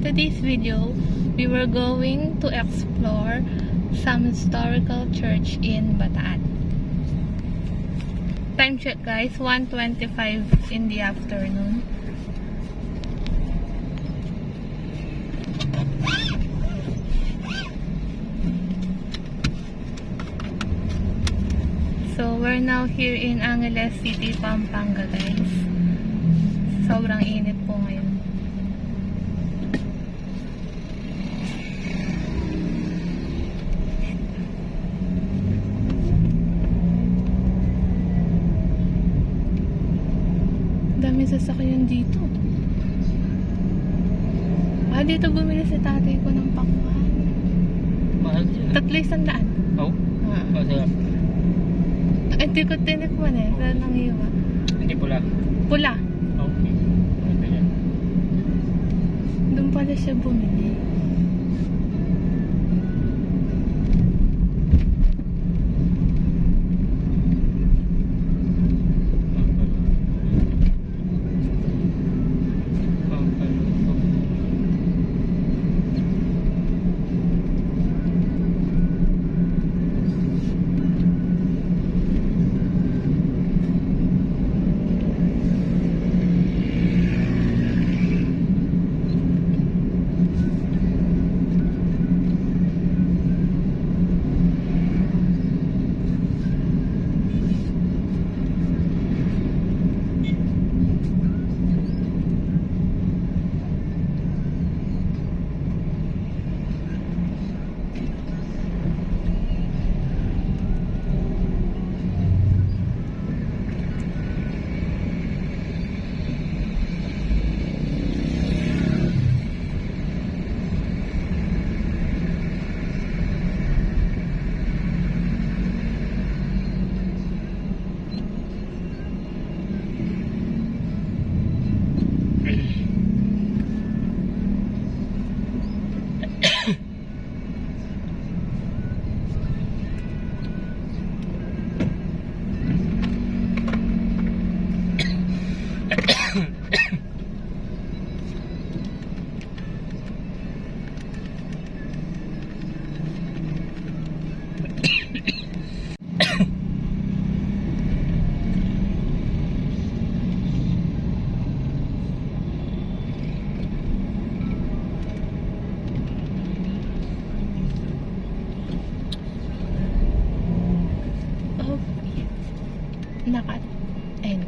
today's video, we were going to explore some historical church in Bataan. Time check guys, 1:25 in the afternoon. So we're now here in Angeles City, Pampanga guys. Sobrang init po ngayon. Dami sasakyan dito. Dito bumili si tatay ko ng pakwan. Mahal siya. 300. Oo? Masarap. Hindi ko tinikman eh. Pero nangiwa. Hindi pula. Pula. Okay. Ito yan. Doon pala siya bumili. Naka-end.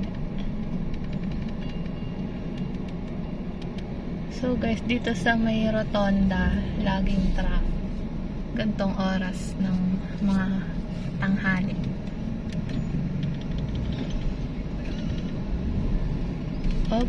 So guys, dito sa may rotonda, laging traffic. Gantong oras ng mga tanghali. Oh.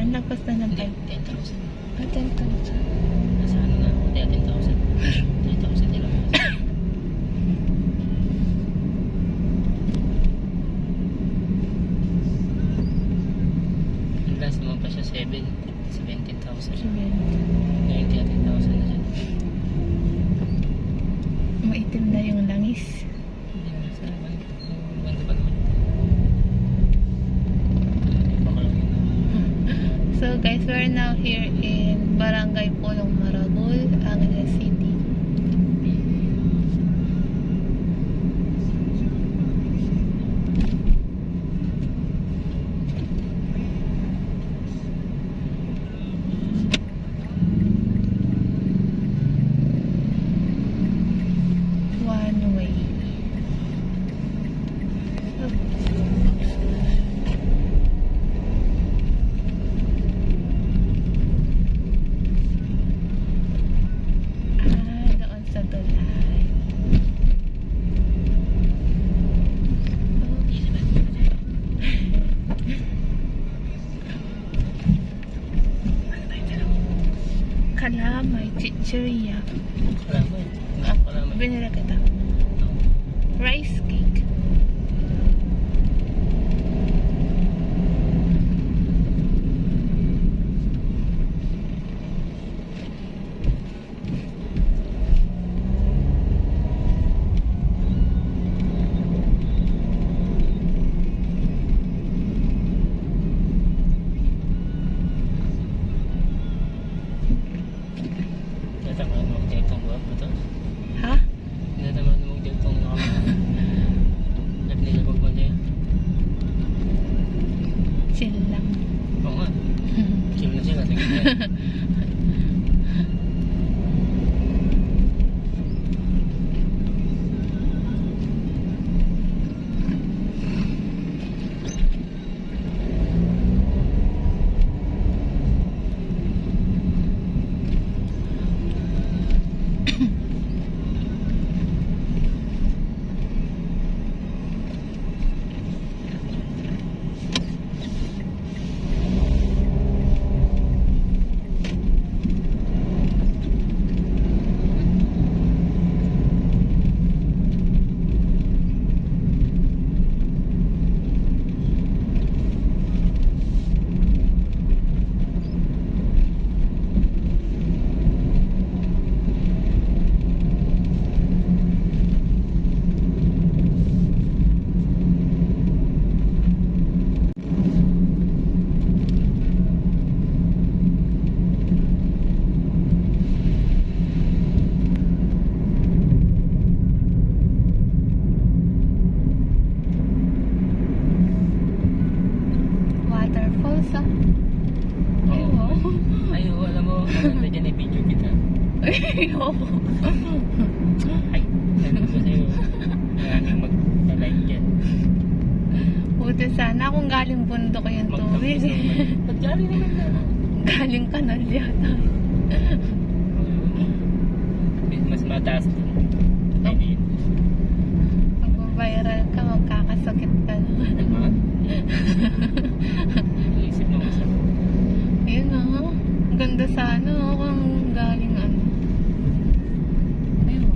Lagpas na ng 10,000. 10,000. Nasa ano na? 10,000. 10,000 nila. Last naman pa siya 17,000. 90,000 na siya. Maitim na yung langis. Hindi mo sa banda pa naman. So guys, we're now here in Barangay Pulong Maragul, Angeles City. hala, may chichirya. Wala ba eh. Ah, Wala ba eh. binila kita. Rice cake. Natama mo mag-jail tong buwan mo to. Ha? Natama mo mag-jail tong nilabag mo niya. Chill lang. Oo nga. Chill na sila. Sige na. Waterfalls ah. Ay, Oo. wow. Ay, alam mo, maganda dyan i-video kita. Ay, wow. Ay, sabi ko sa'yo, maraming mag-like dyan. Buti sana kung galing bundok yung tubig. Magtapos naman. Ba't galing naman na? Galing kanal yata. Mas mataas dun. I mean, Magbabiral ka, magkakasakit ka naman. ano? Isip mo masama. Ayun ah. Ang ganda sana oh, kung galing ano. Ayun.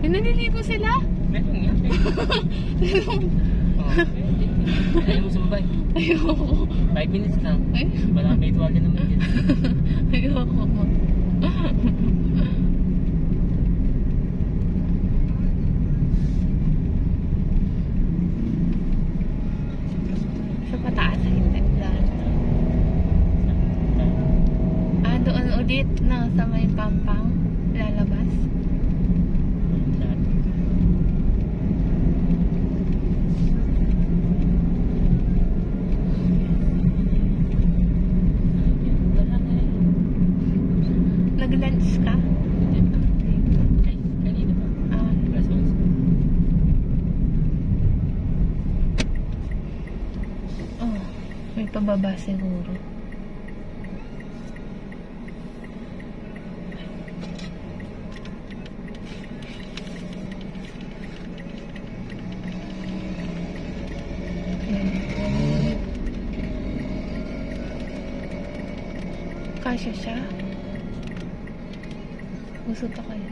Yung naliligo sila? Meron nga. Oo. Ayaw mo sumabay. Ayoko. 5 minutes lang. Ay, Malapit wala naman dyan. ayoko. Sa pataas hindi. Ah, doon ulit na sa may pampang lalabas. Nag-lunch ka? Ay, kanina pa. Ah, Alas 11. oh, may pababa siguro. Ayan. Kasya siya. Gusto to kaya.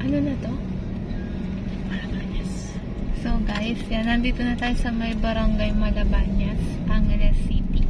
Ano na to? Malabañas. So guys, yan, nandito na tayo sa may barangay Malabañas, Angeles City.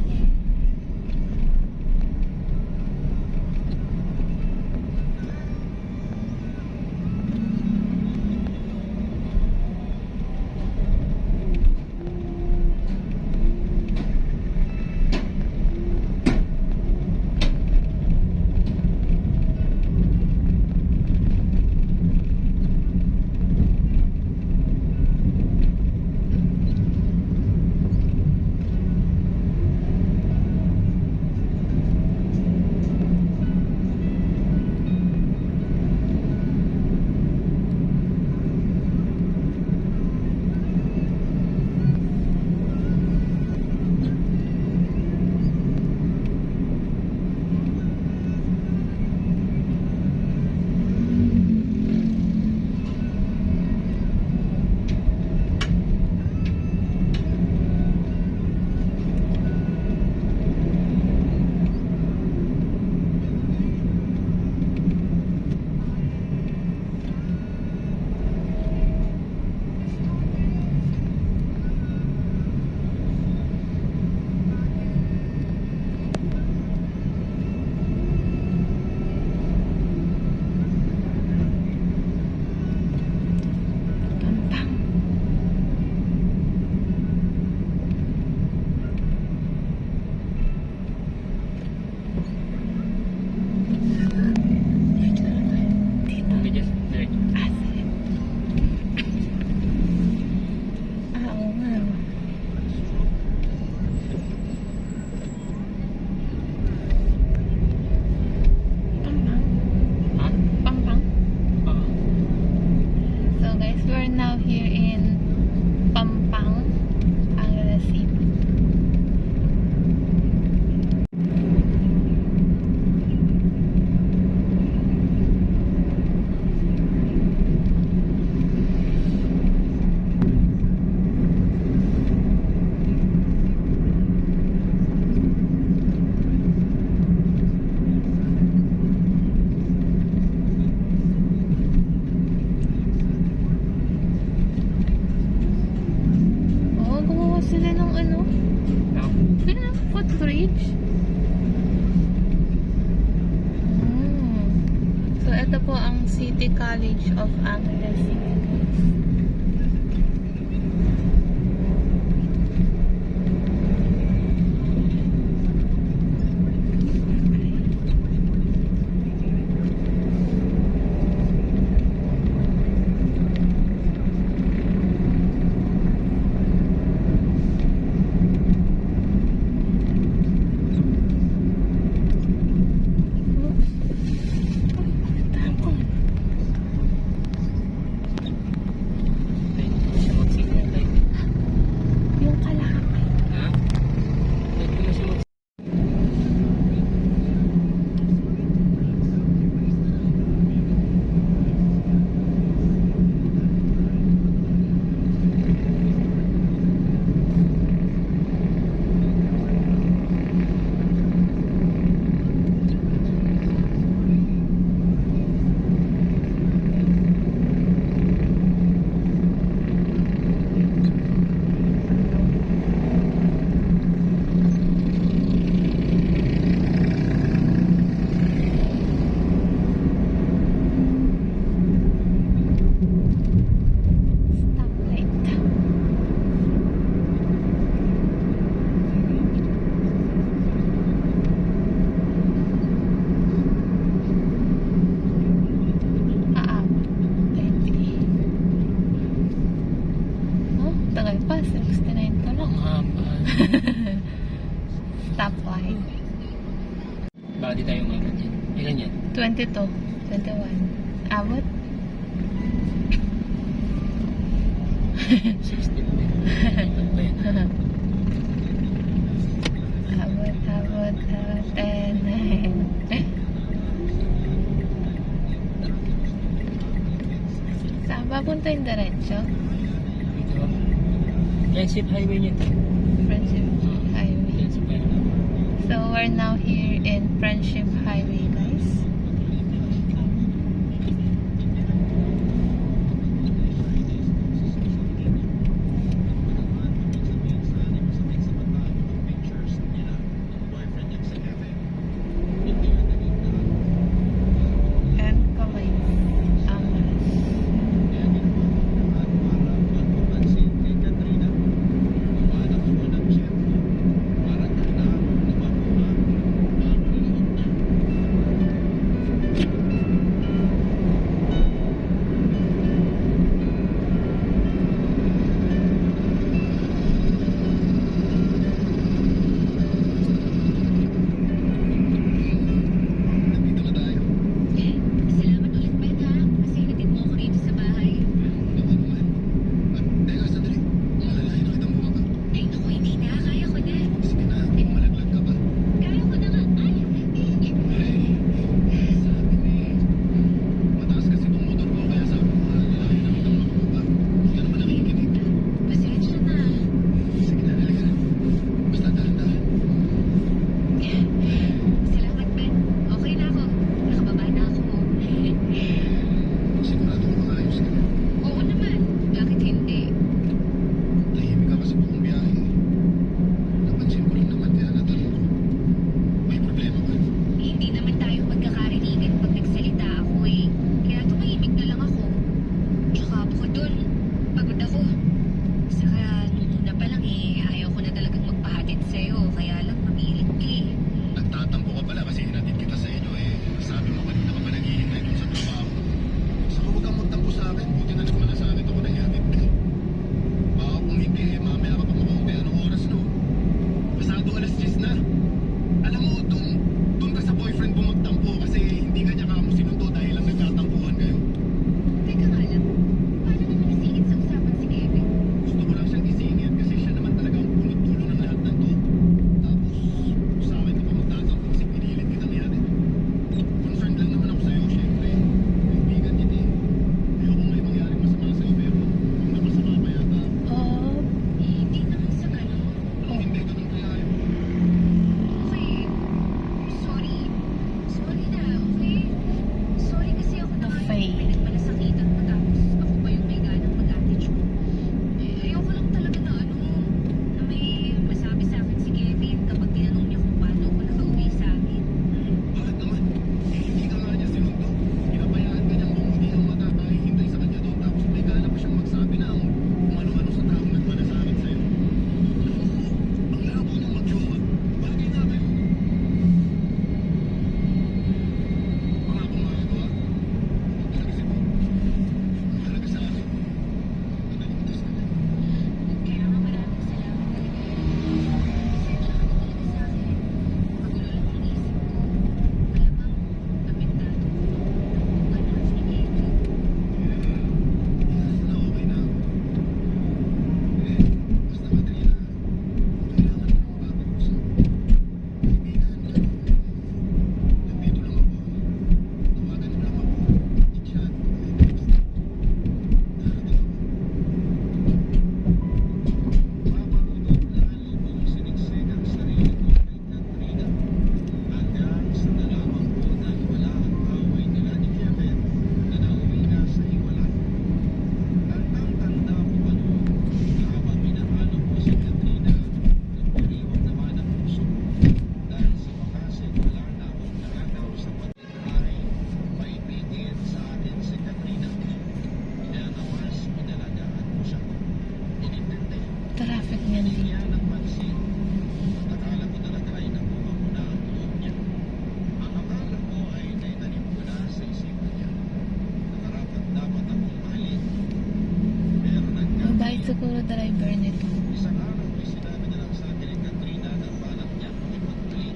footbridge? So, ito po ang City College of Angeles City. Pwede siya mag-signal light. Yung kalapit. Ha? Pwede na siya mag- Stoplight. Oh, tagal pa. 69 pa lang. Ang haba. Stoplight. Baka di tayo umabot yan. Ilan yan? 22. 21. Abot? 16 din. Ilan pa yan? Abot. 10, 9. Saan ba punta yung diretso? Dito. Friendship Highway niya ito. Friendship Highway. Friendship Highway. So, we're now here in Friendship Highway, guys. And Kamay. Angeles.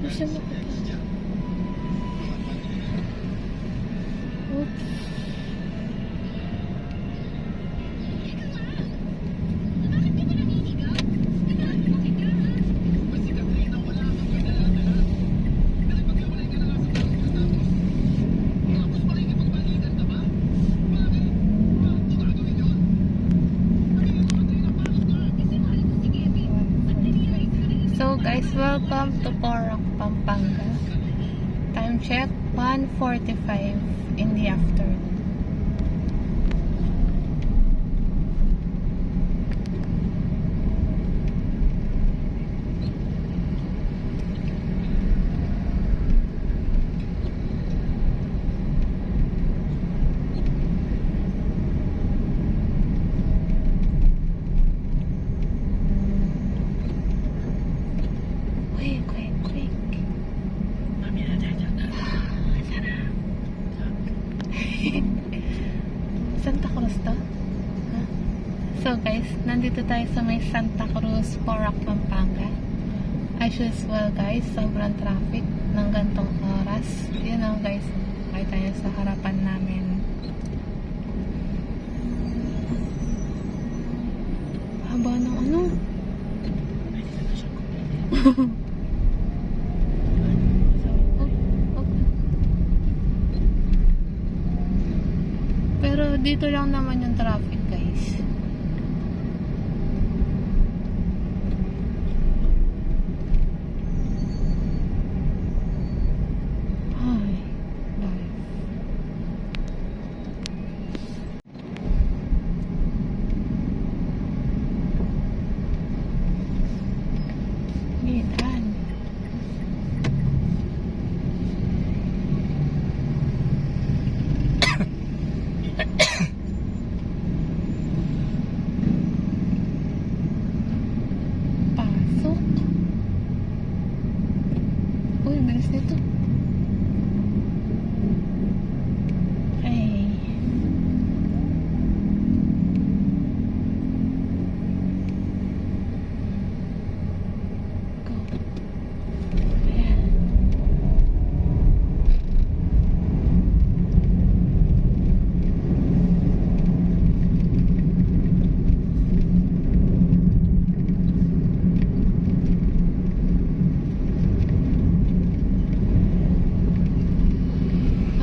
Gusto mo ko. Oops. So guys, welcome to Porac, Pampanga. Time check, 1:45 in the afternoon. Quick, quick, quick. Mami na tayo. Sarap. Santa Cruz to? Ha? So guys, nandito tayo sa may Santa Cruz, Porac, Pampanga. As usual guys, sobrang traffic ng gantong oras. Yun know, guys, kahit tayo sa harapan namin. Haba ng ano? Pero dito lang naman yung traffic guys. Ay, life. Gitan. Pasok. Uy, bilis nito. Ay. Go. Ayan.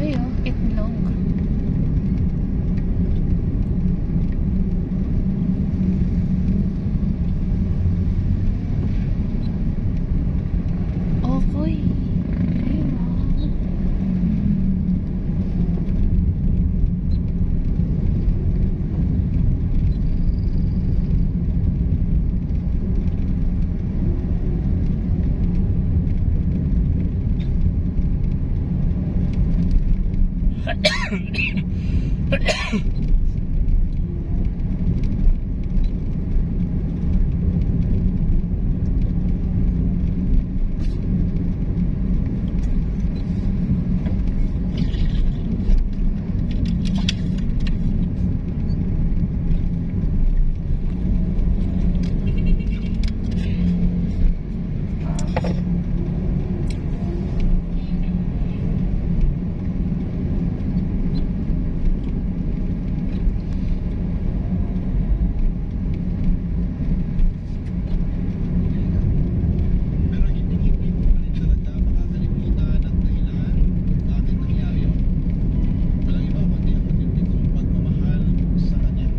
Ay, oh, itlog. Okay. Ay, wow. Pero hindi pa rin talaga makakalimutan at dahilan bakit nangyari yun. Walang iba kundi ang matindi kong pagmamahal sa kanya.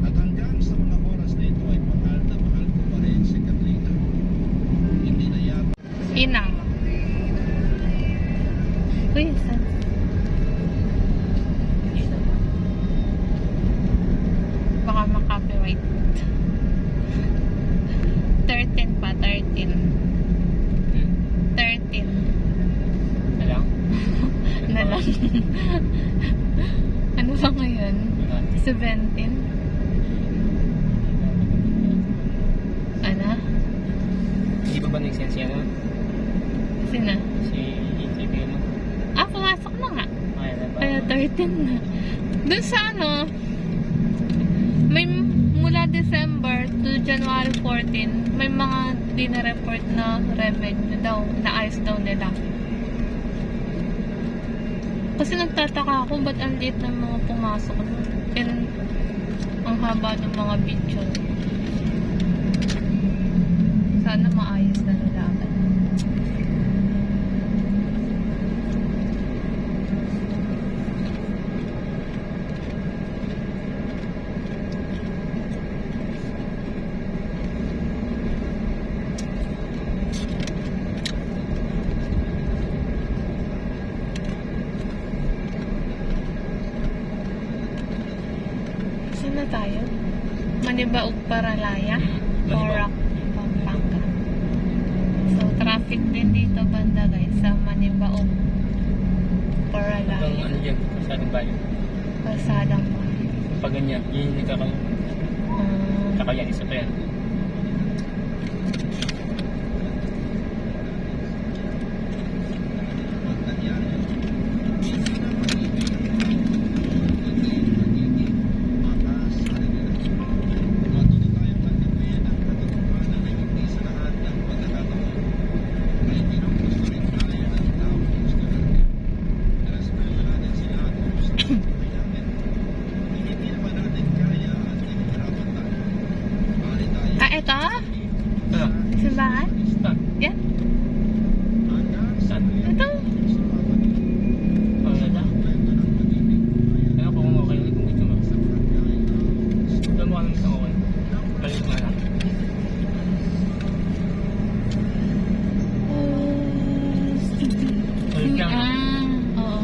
At hanggang sa mga oras na ito ay mahal na mahal ko pa rin si Katrina. Hindi na yata Inang. Uy, saan? Baka makapiright. 13 pa, 13. 13. Na lang? Na lang. Ano ba ngayon? 17? Ano? Hindi pa ba nag-sense yan? Sina? Si Isabel mo? Ah, pumasok na nga. Kaya na ba? Kaya 13 na. Doon sa ano, may mula December to January 14, may mga dinareport na revenue daw, naayos daw nila. Kasi nagtataka ako, ba't ang liit ng mga pumasok nun? And ang haba ng mga video. Sana maayos na nila agad. Saan na tayo? Manibaog Paralaya, Porac, Pampanga. So, traffic din dito banda guys sa Manibaog Hanggang Paralaya. ano dyan, masyadong bayo. Kalsadang pa. Pag ganyan, yun yung nagkakaroon. Saka yan, isa pa yan. Pag nangyari yun, hindi na magiging makas sa kanila. Matuto tayong kandipuin ang katotohanan na hindi sa lahat ng pagkakataon ay ginugusto rin tayo ng tao gusto natin. Respeto natin sila at gusto natin natin. Hindi naman natin kaya at hinihirapan tayo. Bali tayo. Ah, eto? Ano? Simbahan? Saan? Yan? Hanggang sa Saan? Ito? Ang ganda. Kaya kung okay ulit kung gusto mo. Alam mo anong isang okay? Balik nga lang. Balik lang. Oo.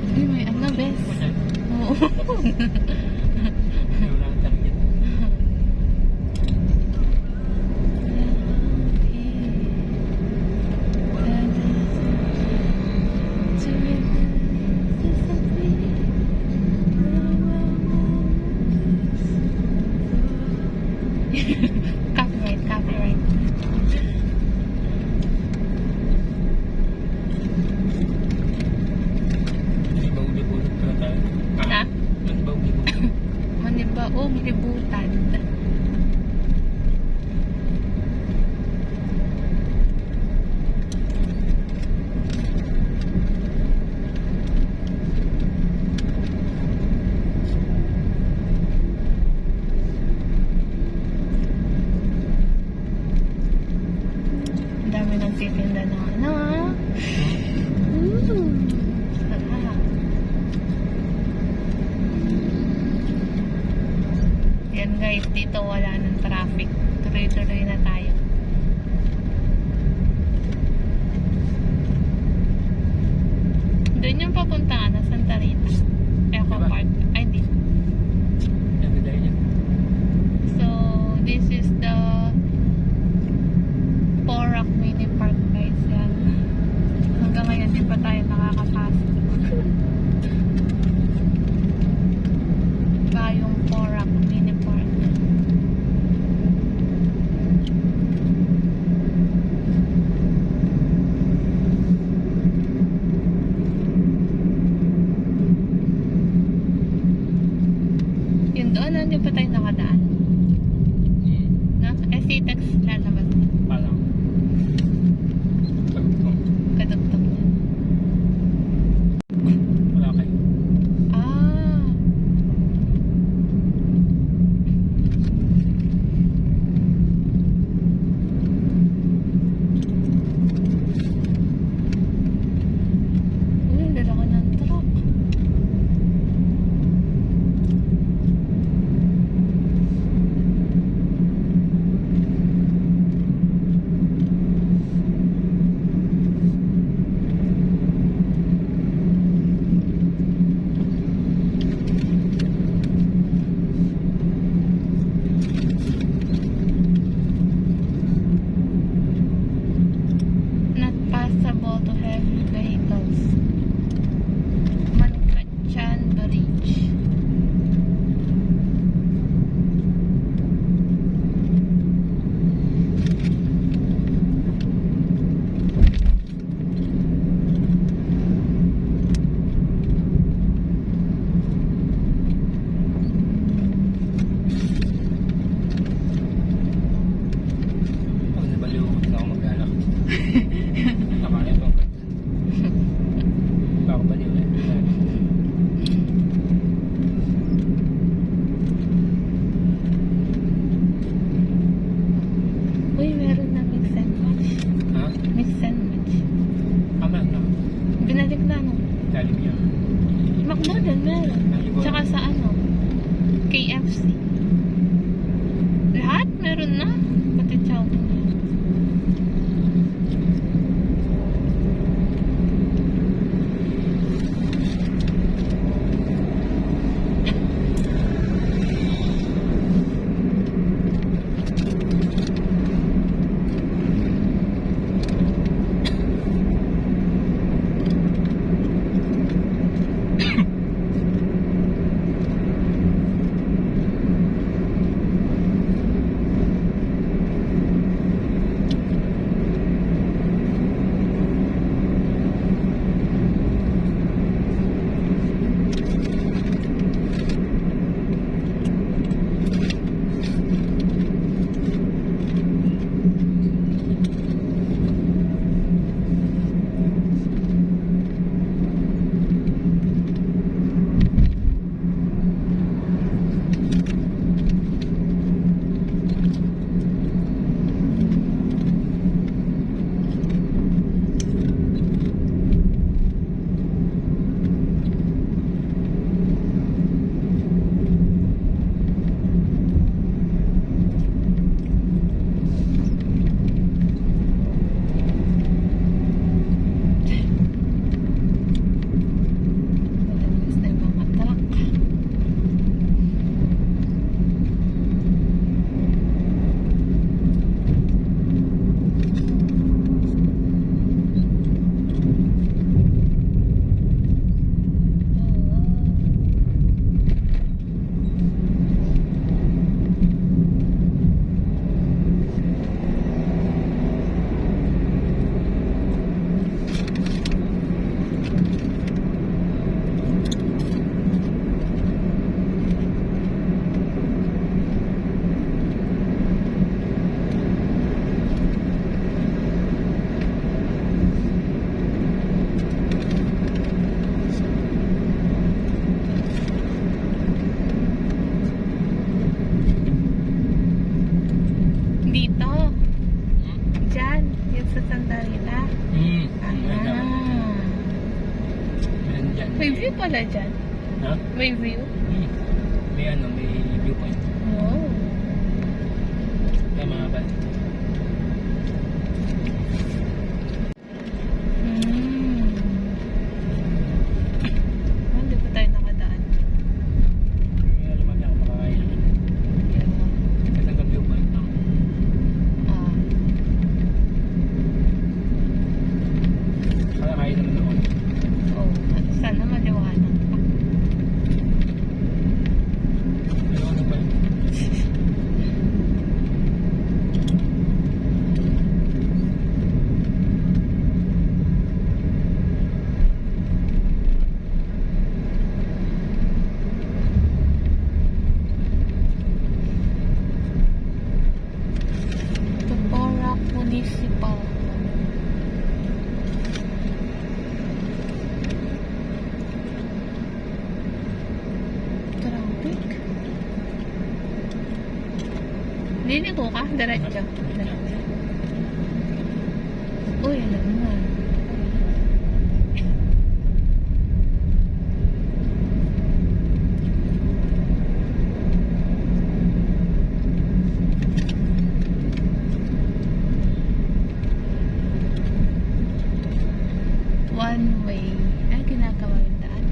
Ay, may ano, bes? Okay. Oo. Hindi mo lang target. Copyright, copyright. Hindi ba uli-ulit pa na tayo? Ha? Hindi ba uli-ulit? Manibaog, libutan. Ang dami ng titinda na ano ah. Ooh. Ah. Yan guys, dito wala ng traffic. Tuloy-tuloy na tayo. Doon yung papuntaan na Santa Rita. Eco Diba? Park. Ay, hindi. Every day yan. So, this is the Porac Mini Park guys. Yan. Hanggang ngayon, di pa tayo nakakapasok. Bayong Porac Mini Park. Yun doon, hindi pa tayo nakadaan. No? SCTEX lalabas. Parang. Kadugtog na. Wala kayo. Ah. Uy, ang lalaki ng truck. Uy, meron na mix and match. Ha? Mix and match. Aman na. Binalik na no. Dalim niya. McDonald's meron. Tsaka sa ano? KFC. Lahat meron na. Pati Chowder. Dito. Diyan. Yan sa Santa Rita. Meron naman. Ah. Meron dyan. May view pala dyan. Ha? May view. May ano, may viewpoint. Wow. Kaya mahaba. Hindi pa tayo nakadaan. Kaya naman niya ako makakain. Kasi hanggang viewpoint lang. Ah. Kaya kain naman ako. Oh, sana maliwanag pa. Ano ba? Tuparak Municipal. Traffic. Liliko ka? Diretso. Diretso. Uy, alam mo. One way. Ay, ginagawa yung daan.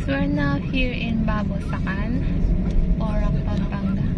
we're now here in Babosacan, Porac, Pampanga.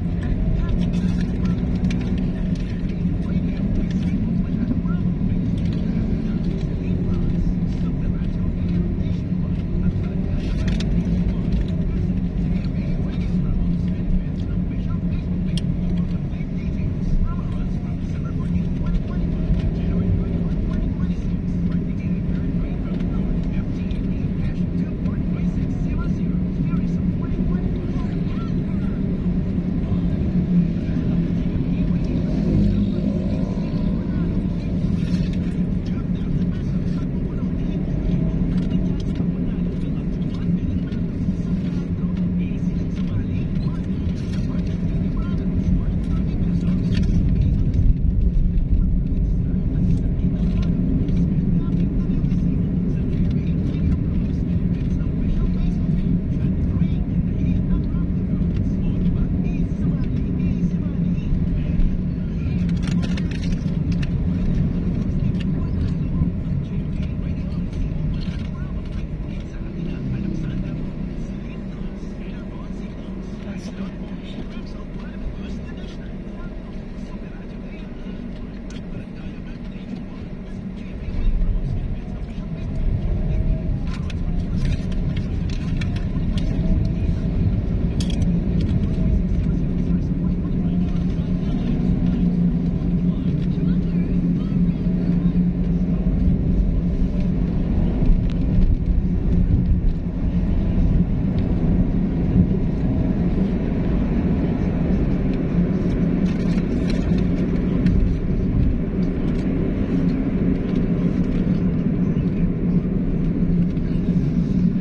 Pasok na tayo siya.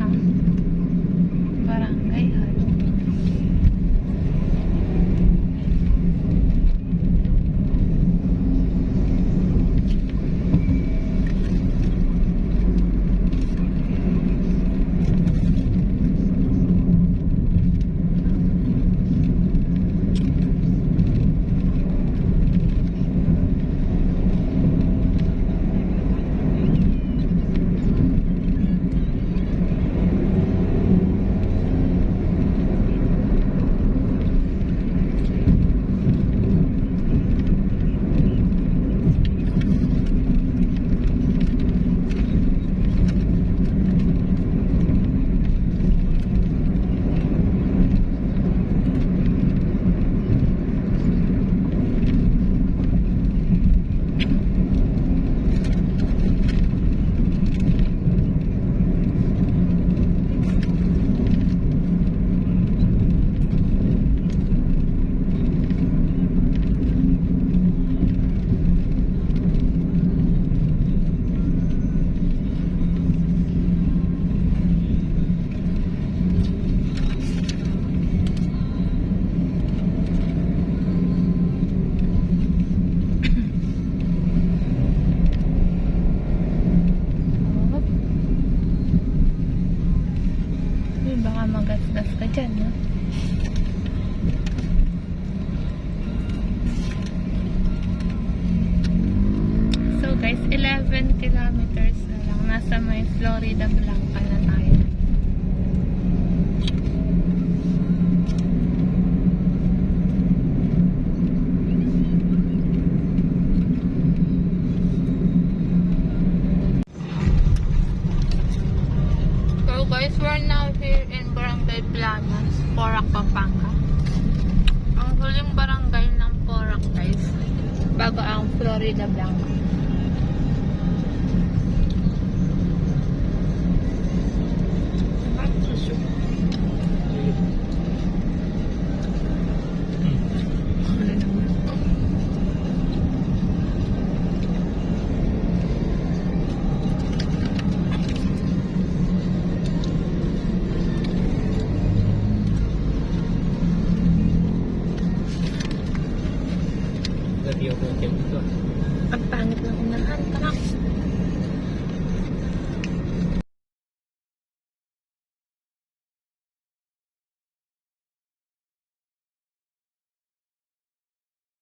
Ha? Barangay hall. Uy, baka magasgas ka dyan, no? So guys, 11 kilometers na lang. Nasa may Florida Blanca na tayo. So guys, we're now here in Barangay Planas, Porac, Pampanga. Ang huling barangay ng Porac guys, bago ang Florida Blanca. Lagi ako ng tempo. Ang pangit ng unahan, tarak.